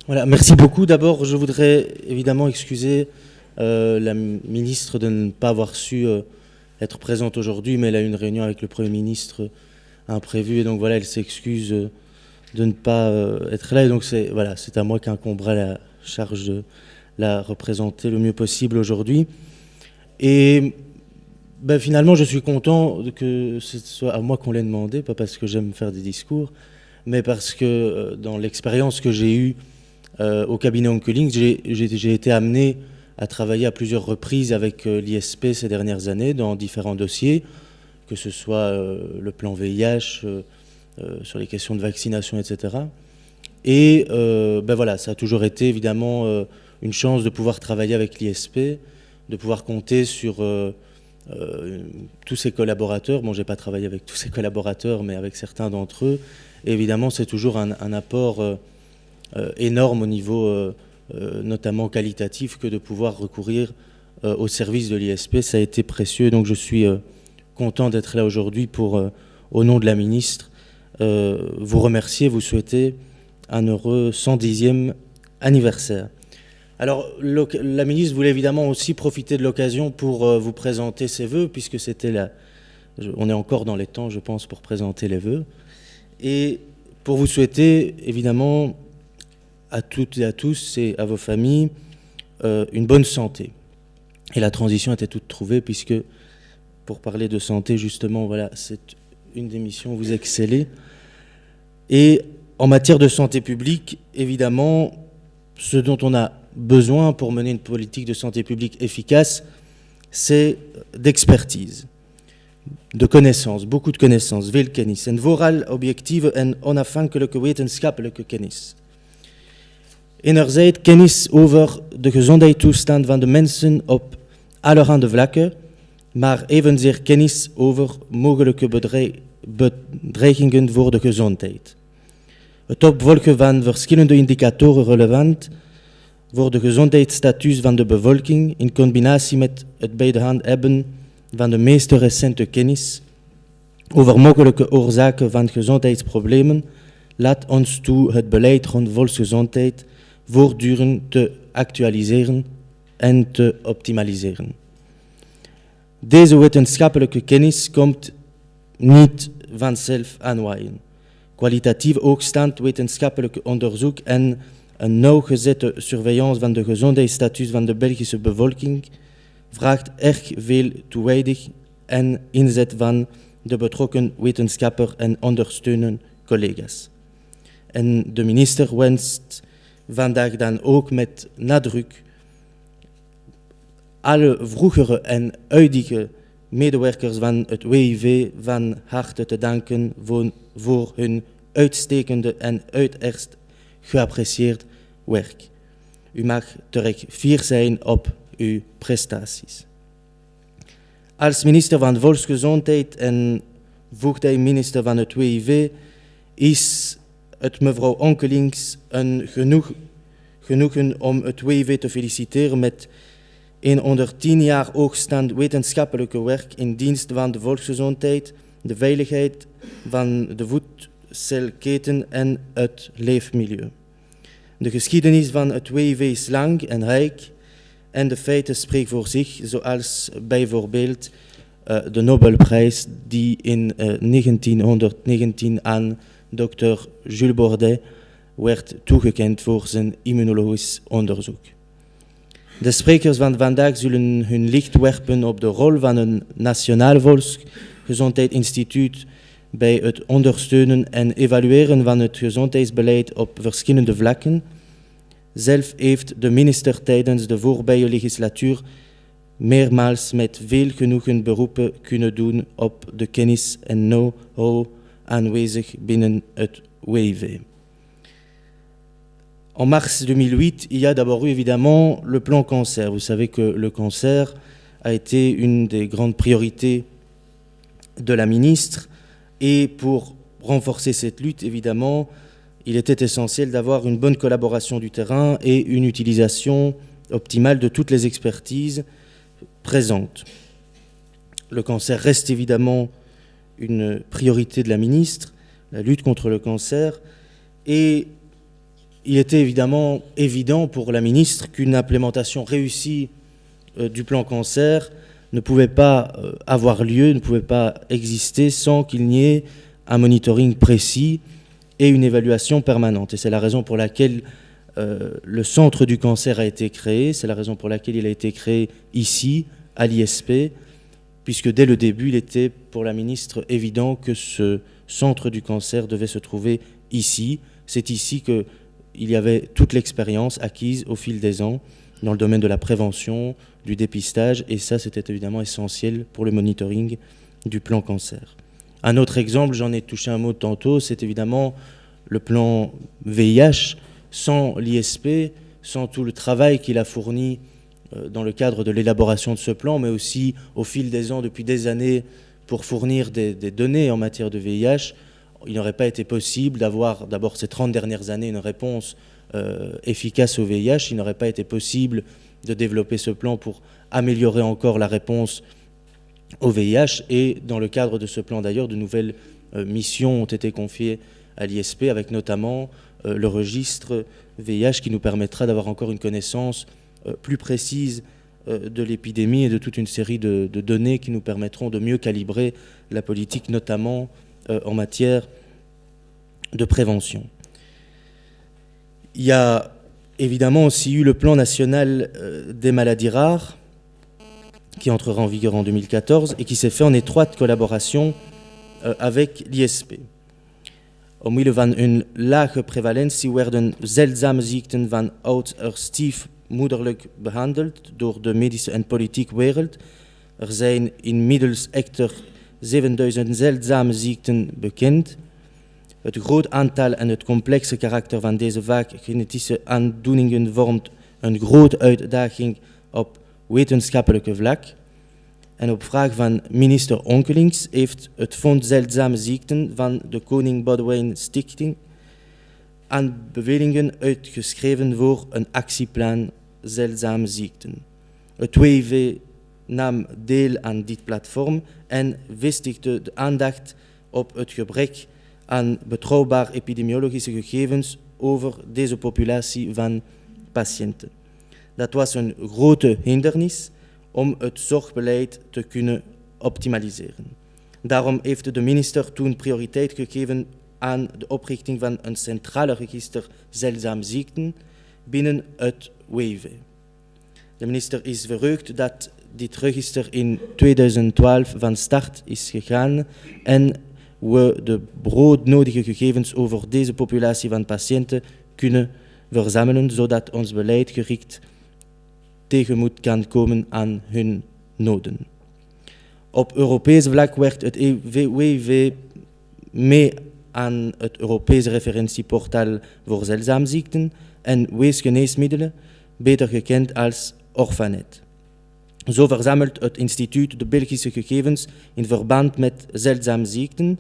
Voilà, merci beaucoup. D'abord, je voudrais évidemment excuser la ministre de ne pas avoir su être présente aujourd'hui, mais elle a eu une réunion avec le Premier ministre imprévue, et donc voilà, elle s'excuse de ne pas être là, et donc c'est à moi qu'incombera la charge de la représenter le mieux possible aujourd'hui. Et ben, finalement, je suis content que ce soit à moi qu'on l'ait demandé, pas parce que j'aime faire des discours, mais parce que dans l'expérience que j'ai eue au cabinet Onkelings, j'ai été amené à travailler à plusieurs reprises avec l'ISP ces dernières années dans différents dossiers, que ce soit le plan VIH, sur les questions de vaccination, etc. Et ben voilà, ça a toujours été évidemment une chance de pouvoir travailler avec l'ISP, de pouvoir compter sur tous ses collaborateurs. Bon, j'ai pas travaillé avec tous ses collaborateurs, mais avec certains d'entre eux. Et évidemment, c'est toujours un apport énorme au niveau notamment qualitatif que de pouvoir recourir au service de l'ISP. Ça a été précieux, donc je suis content d'être là aujourd'hui pour, au nom de la ministre, vous remercier, vous souhaiter un heureux 110e anniversaire. Alors, la ministre voulait évidemment aussi profiter de l'occasion pour vous présenter ses vœux, puisque c'était on est encore dans les temps, je pense, pour présenter les vœux, et pour vous souhaiter évidemment à toutes et à tous et à vos familles une bonne santé. Et la transition était toute trouvée, puisque pour parler de santé, justement, voilà, c'est une des missions où vous excellez. Et en matière de santé publique, évidemment, ce dont on a besoin pour mener une politique de santé publique efficace, c'est d'expertise, de connaissances, beaucoup de connaissances, veel kennis. En vooral objectieve en onafhankelijke wetenschappelijke kennis. Enerzijds kennis over de gezondheidstoestand van de mensen op allerhande vlakken, maar evenzeer kennis over mogelijke bedreigingen voor de gezondheid. Het opvolgen van verschillende indicatoren relevant voor de gezondheidsstatus van de bevolking in combinatie met het bij de hand hebben van de meest recente kennis over mogelijke oorzaken van gezondheidsproblemen laat ons toe het beleid rond volksgezondheid voortdurend te actualiseren en te optimaliseren. Deze wetenschappelijke kennis komt niet vanzelf aanwaaien. Kwalitatief hoogstaand wetenschappelijk onderzoek en een nauwgezette surveillance van de gezondheidsstatus van de Belgische bevolking vraagt erg veel toewijding en inzet van de betrokken wetenschapper en ondersteunende collega's. En de minister wenst vandaag dan ook met nadruk alle vroegere en huidige medewerkers van het WIV van harte te danken voor hun uitstekende en uiterst geapprecieerd werk. U mag terecht fier zijn op uw prestaties. Als minister van Volksgezondheid en voogdijminister van het WIV is het mevrouw Onkelings een genoegen om het WIV te feliciteren met een onder 10 jaar hoogstaand wetenschappelijke werk in dienst van de volksgezondheid, de veiligheid van de voedselketen en het leefmilieu. De geschiedenis van het WIV is lang en rijk en de feiten spreken voor zich, zoals bijvoorbeeld de Nobelprijs die in 1919 aan Dr. Jules Bordet werd toegekend voor zijn immunologisch onderzoek. De sprekers van vandaag zullen hun licht werpen op de rol van een Nationaal Volksgezondheidsinstituut bij het ondersteunen en evalueren van het gezondheidsbeleid op verschillende vlakken. Zelf heeft de minister tijdens de voorbije legislatuur meermaals met veel genoegen beroepen kunnen doen op de kennis en know-how aanwezig binnen het WIV. En mars 2008, il y a d'abord eu évidemment le plan cancer. Vous savez que le cancer a été une des grandes priorités de la ministre, et pour renforcer cette lutte, évidemment, il était essentiel d'avoir une bonne collaboration du terrain et une utilisation optimale de toutes les expertises présentes. Le cancer reste évidemment une priorité de la ministre, la lutte contre le cancer, et il était évidemment évident pour la ministre qu'une implémentation réussie du plan cancer ne pouvait pas avoir lieu, ne pouvait pas exister sans qu'il n'y ait un monitoring précis et une évaluation permanente. Et c'est la raison pour laquelle le centre du cancer a été créé, c'est la raison pour laquelle il a été créé ici, à l'ISP, puisque dès le début, il était pour la ministre évident que ce centre du cancer devait se trouver ici. C'est ici qu'il y avait toute l'expérience acquise au fil des ans dans le domaine de la prévention, du dépistage, et ça, c'était évidemment essentiel pour le monitoring du plan cancer. Un autre exemple, j'en ai touché un mot tantôt, c'est évidemment le plan VIH. Sans l'ISP, sans tout le travail qu'il a fourni dans le cadre de l'élaboration de ce plan, mais aussi au fil des ans, depuis des années, pour fournir des données en matière de VIH, il n'aurait pas été possible d'avoir, d'abord ces 30 dernières années, une réponse efficace au VIH. Il n'aurait pas été possible de développer ce plan pour améliorer encore la réponse au VIH. Et dans le cadre de ce plan, d'ailleurs, de nouvelles missions ont été confiées à l'ISP, avec notamment le registre VIH qui nous permettra d'avoir encore une connaissance plus précise de l'épidémie et de toute une série de données qui nous permettront de mieux calibrer la politique, notamment en matière de prévention. Il y a évidemment aussi eu le plan national des maladies rares qui entrera en vigueur en 2014 et qui s'est fait en étroite collaboration avec l'ISP. Omwille van hun lage prevalentie werden zeldzame ziekten van ouder stiefmoederlijk behandeld door de medische en politieke wereld. Er zijn inmiddels echter 7000 zeldzame ziekten bekend. Het groot aantal en het complexe karakter van deze vaak genetische aandoeningen vormt een grote uitdaging op wetenschappelijke vlak. En op vraag van minister Onkelings heeft het Fonds Zeldzame Ziekten van de Koning Boudewijn Stichting aanbevelingen uitgeschreven voor een actieplan Zeldzame Ziekten. Het WIV nam deel aan dit platform en vestigde de aandacht op het gebrek aan betrouwbaar epidemiologische gegevens over deze populatie van patiënten. Dat was een grote hindernis om het zorgbeleid te kunnen optimaliseren. Daarom heeft de minister toen prioriteit gegeven aan de oprichting van een centrale register zeldzame ziekten binnen het WIV. De minister is verheugd dat dit register in 2012 van start is gegaan en we de broodnodige gegevens over deze populatie van patiënten kunnen verzamelen, zodat ons beleid gericht tegemoet kan komen aan hun noden. Op Europees vlak werkt het WIV mee aan het Europese referentieportaal voor zeldzame ziekten en weesgeneesmiddelen, beter gekend als Orphanet. Zo verzamelt het instituut de Belgische gegevens in verband met zeldzame ziekten.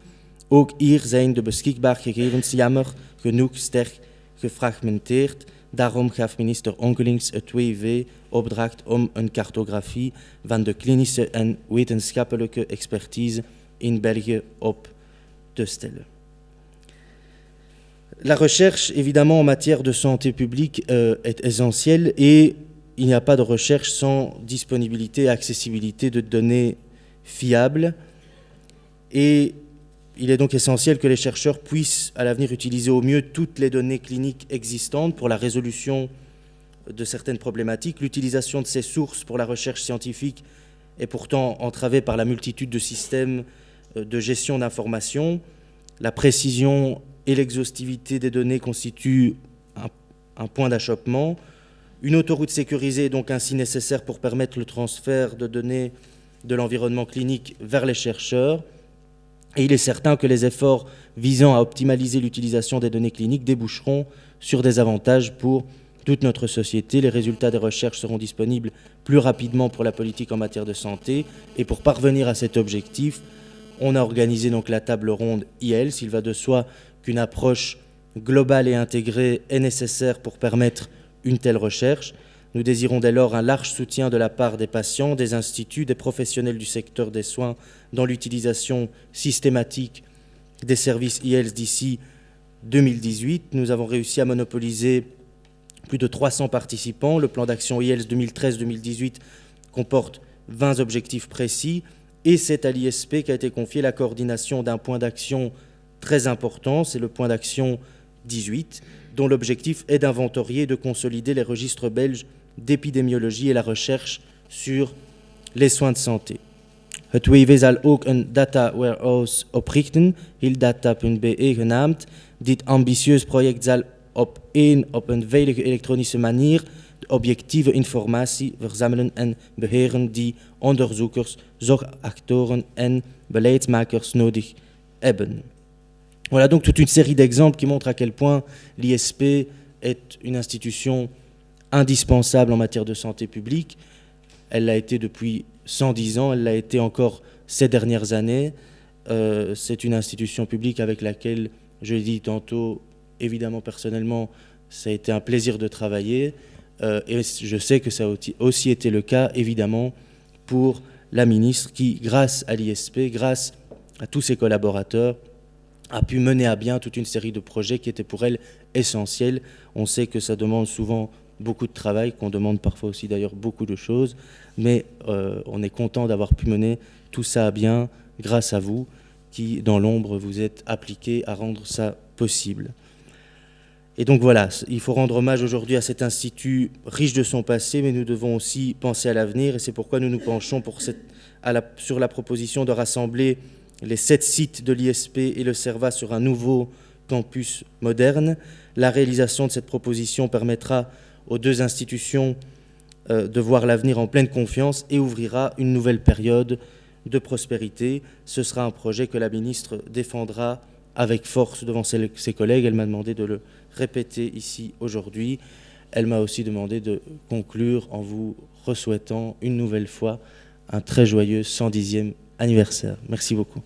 Ook hier zijn de beschikbare gegevens jammer genoeg sterk gefragmenteerd. Daarom gaf minister Onkelings het WIV opdracht om een cartografie van de klinische en wetenschappelijke expertise in België op te stellen. La recherche, évidemment, en matière de santé publique est essentielle et il n'y a pas de recherche sans disponibilité et accessibilité de données fiables. Et il est donc essentiel que les chercheurs puissent à l'avenir utiliser au mieux toutes les données cliniques existantes pour la résolution de certaines problématiques. L'utilisation de ces sources pour la recherche scientifique est pourtant entravée par la multitude de systèmes de gestion d'informations. La précision et l'exhaustivité des données constituent un point d'achoppement. Une autoroute sécurisée est donc ainsi nécessaire pour permettre le transfert de données de l'environnement clinique vers les chercheurs. Et il est certain que les efforts visant à optimaliser l'utilisation des données cliniques déboucheront sur des avantages pour toute notre société. Les résultats des recherches seront disponibles plus rapidement pour la politique en matière de santé. Et pour parvenir à cet objectif, on a organisé donc la table ronde IELTS. Il va de soi qu'une approche globale et intégrée est nécessaire pour permettre une telle recherche. Nous désirons dès lors un large soutien de la part des patients, des instituts, des professionnels du secteur des soins dans l'utilisation systématique des services IELTS d'ici 2018. Nous avons réussi à monopoliser plus de 300 participants. Le plan d'action IELTS 2013-2018 comporte 20 objectifs précis et c'est à l'ISP qu'a été confiée la coordination d'un point d'action très important, c'est le point d'action 18, dont l'objectif est d'inventorier et de consolider les registres belges d'épidémiologie et la recherche sur les soins de santé. Het WIW zal ook een data warehouse oprichten, hildata.be genaamd. Dit ambitieus project zal op een veilige elektronische manier de objectieve informatie verzamelen en beheren die onderzoekers, zorgactoren en beleidsmakers nodig hebben. Voilà donc toute une série d'exemples qui montrent à quel point l'ISP est une institution indispensable en matière de santé publique. Elle l'a été depuis 110 ans, elle l'a été encore ces dernières années. C'est une institution publique avec laquelle, je l'ai dit tantôt, évidemment personnellement, ça a été un plaisir de travailler. Et je sais que ça a aussi été le cas, évidemment, pour la ministre qui, grâce à l'ISP, grâce à tous ses collaborateurs, a pu mener à bien toute une série de projets qui étaient pour elle essentiels. On sait que ça demande souvent beaucoup de travail, qu'on demande parfois aussi d'ailleurs beaucoup de choses, mais on est content d'avoir pu mener tout ça à bien grâce à vous qui, dans l'ombre, vous êtes appliqués à rendre ça possible. Et donc voilà, il faut rendre hommage aujourd'hui à cet institut riche de son passé, mais nous devons aussi penser à l'avenir, et c'est pourquoi nous nous penchons sur la proposition de rassembler les 7 sites de l'ISP et le CERVA sur un nouveau campus moderne. La réalisation de cette proposition permettra aux 2 institutions de voir l'avenir en pleine confiance et ouvrira une nouvelle période de prospérité. Ce sera un projet que la ministre défendra avec force devant ses collègues. Elle m'a demandé de le répéter ici aujourd'hui. Elle m'a aussi demandé de conclure en vous souhaitant une nouvelle fois un très joyeux 110e anniversaire. Merci beaucoup.